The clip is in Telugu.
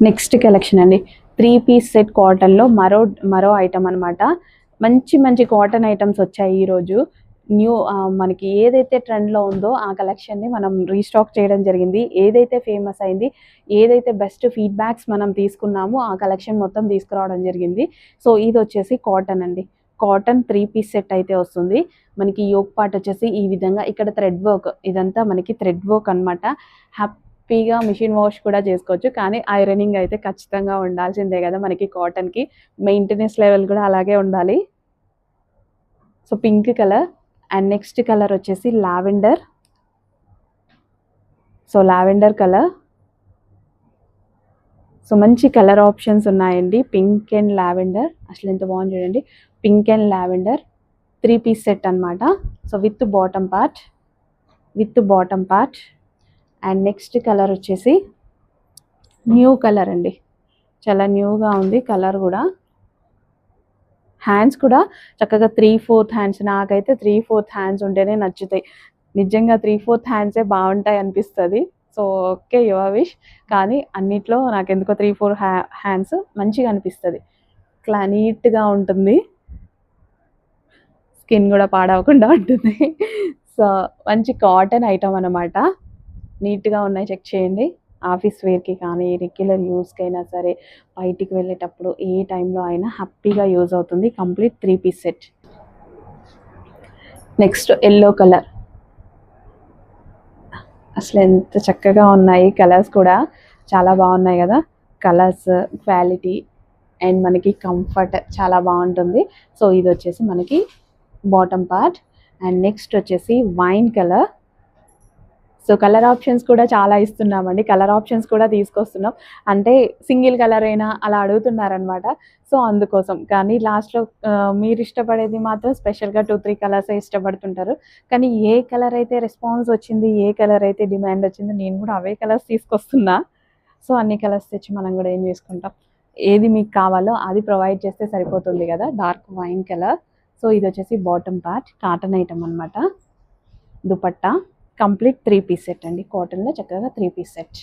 నెక్స్ట్ కలెక్షన్ అండి, 3 పీస్ సెట్ కాటన్లో మరో ఐటమ్ అనమాట. మంచి మంచి కాటన్ ఐటమ్స్ వచ్చాయి ఈరోజు. మనకి ఏదైతే ట్రెండ్లో ఉందో ఆ కలెక్షన్ని మనం రీస్టాక్ చేయడం జరిగింది. ఏదైతే ఫేమస్ అయింది, ఏదైతే బెస్ట్ ఫీడ్బ్యాక్స్ మనం తీసుకున్నామో ఆ కలెక్షన్ మొత్తం తీసుకురావడం జరిగింది. సో ఇది వచ్చేసి కాటన్ అండి. కాటన్ 3 పీస్ సెట్ అయితే వస్తుంది. మనకి యోక్ పార్ట్ వచ్చేసి ఈ విధంగా ఇక్కడ థ్రెడ్ వర్క్, ఇదంతా మనకి థ్రెడ్ వర్క్ అనమాట. హ్యాపీగా మిషన్ వాష్ కూడా చేసుకోవచ్చు, కానీ ఐరనింగ్ అయితే ఖచ్చితంగా ఉండాల్సిందే కదా మనకి కాటన్కి. మెయింటెనెన్స్ లెవెల్ కూడా అలాగే ఉండాలి. So pink colour and next colour వచ్చేసి lavender. So lavender colour. So మంచి కలర్ ఆప్షన్స్ ఉన్నాయండి. పింక్ అండ్ లావెండర్ అసలు ఎంత బాగుంది చూడండి. Pink and lavender 3 piece set అనమాట. So with bottom part and next colour వచ్చేసి న్యూ కలర్ అండి. చాలా న్యూగా ఉంది కలర్ కూడా. హ్యాండ్స్ కూడా చక్కగా 3/4 హ్యాండ్స్. నాకైతే 3/4 హ్యాండ్స్ ఉంటేనే నచ్చుతాయి. నిజంగా 3/4 హ్యాండ్సే బాగుంటాయి అనిపిస్తుంది. So okay, your wish. కానీ అన్నిట్లో నాకు ఎందుకో 3/4 హ్యాండ్స్ మంచిగా అనిపిస్తుంది. ఇట్లా నీట్గా ఉంటుంది, స్కిన్ కూడా పాడవకుండా ఉంటుంది. సో మంచి కాటన్ ఐటమ్ అనమాట. నీట్గా ఉన్నాయి, చెక్ చేయండి. ఆఫీస్ వేర్కి కానీ రెగ్యులర్ యూస్కి అయినా సరే, బయటికి వెళ్ళేటప్పుడు ఏ టైంలో అయినా హ్యాపీగా యూజ్ అవుతుంది. Complete 3 piece set. Next yellow colour. అసలు ఎంత చక్కగా ఉన్నాయి కలర్స్ కూడా, చాలా బాగున్నాయి కదా. కలర్స్, క్వాలిటీ అండ్ మనకి కంఫర్ట్ చాలా బాగుంటుంది. సో ఇది వచ్చేసి మనకి బాటమ్ పార్ట్ అండ్ నెక్స్ట్ వచ్చేసి wine colour. So colour options కూడా చాలా ఇస్తున్నామండి. కలర్ ఆప్షన్స్ కూడా తీసుకొస్తున్నాం. అంటే సింగిల్ కలర్ అయినా అలా అడుగుతున్నారనమాట. సో అందుకోసం. కానీ లాస్ట్లో మీరు ఇష్టపడేది మాత్రం స్పెషల్గా 2-3 కలర్సే ఇష్టపడుతుంటారు. కానీ ఏ కలర్ అయితే రెస్పాన్స్ వచ్చింది, ఏ కలర్ అయితే డిమాండ్ వచ్చిందో నేను కూడా అవే కలర్స్ తీసుకొస్తున్నా. సో అన్ని కలర్స్ తెచ్చి మనం కూడా ఏం చేసుకుంటాం, ఏది మీకు కావాలో అది ప్రొవైడ్ చేస్తే సరిపోతుంది కదా. Dark wine colour. సో ఇది వచ్చేసి బాటమ్ పార్ట్, కాటన్ ఐటమ్ అనమాట. దుపట్టా కంప్లీట్ 3 పీస్ సెట్ అండి. కాటన్లో చక్కగా 3 పీస్ సెట్.